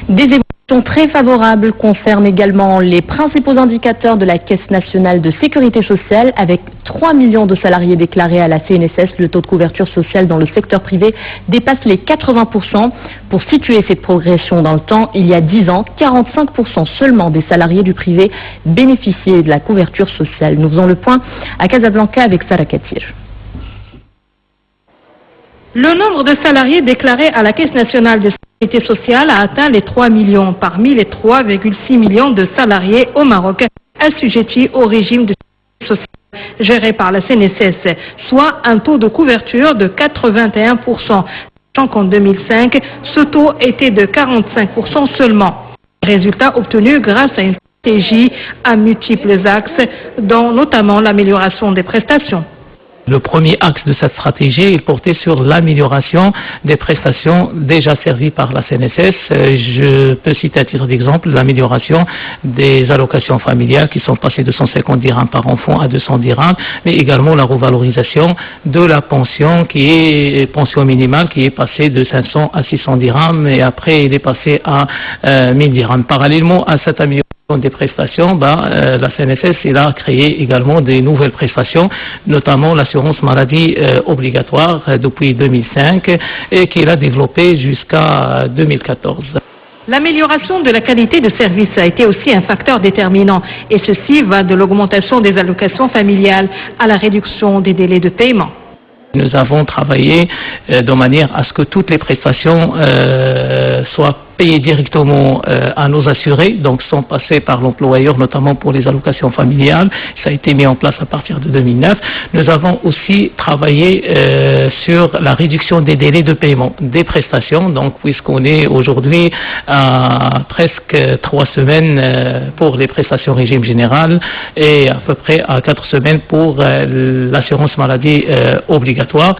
Des évolutions très favorables concernent également les principaux indicateurs de la Caisse nationale de sécurité sociale. Avec 3 millions de salariés déclarés à la CNSS, le taux de couverture sociale dans le secteur privé dépasse les 80%. Pour situer cette progression dans le temps, il y a 10 ans, 45% seulement des salariés du privé bénéficiaient de la couverture sociale. Nous faisons le point à Casablanca avec Sarah Katir. Le nombre de salariés déclarés à la Caisse nationale de sécurité sociale a atteint les 3 millions parmi les 3,6 millions de salariés au Maroc assujettis au régime de sécurité sociale géré par la CNSS, soit un taux de couverture de 81%, sachant qu'en 2005, ce taux était de 45% seulement. Résultat obtenu grâce à une stratégie à multiples axes, dont notamment l'amélioration des prestations. Le premier axe de cette stratégie est porté sur l'amélioration des prestations déjà servies par la CNSS. Je peux citer à titre d'exemple l'amélioration des allocations familiales qui sont passées de 150 dirhams par enfant à 200 dirhams, mais également la revalorisation de la pension qui est pension minimale qui est passée de 500 à 600 dirhams et après il est passé à 1000 dirhams. Parallèlement à cette amélioration des prestations, la CNSS a créé également des nouvelles prestations, notamment l'assurance maladie obligatoire depuis 2005 et qu'il a développée jusqu'à 2014. L'amélioration de la qualité de service a été aussi un facteur déterminant et ceci va de l'augmentation des allocations familiales à la réduction des délais de paiement. Nous avons travaillé de manière à ce que toutes les prestations soient payées directement à nos assurés, donc sans passer par l'employeur, notamment pour les allocations familiales. Ça a été mis en place à partir de 2009. Nous avons aussi travaillé sur la réduction des délais de paiement des prestations, donc puisqu'on est aujourd'hui à presque 3 semaines pour les prestations régime général et à peu près à 4 semaines pour l'assurance maladie obligatoire.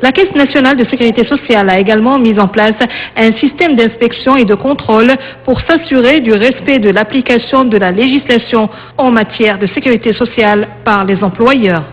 La Caisse nationale de sécurité sociale a également mis en place un système d'inspection et de contrôle pour s'assurer du respect de l'application de la législation en matière de sécurité sociale par les employeurs.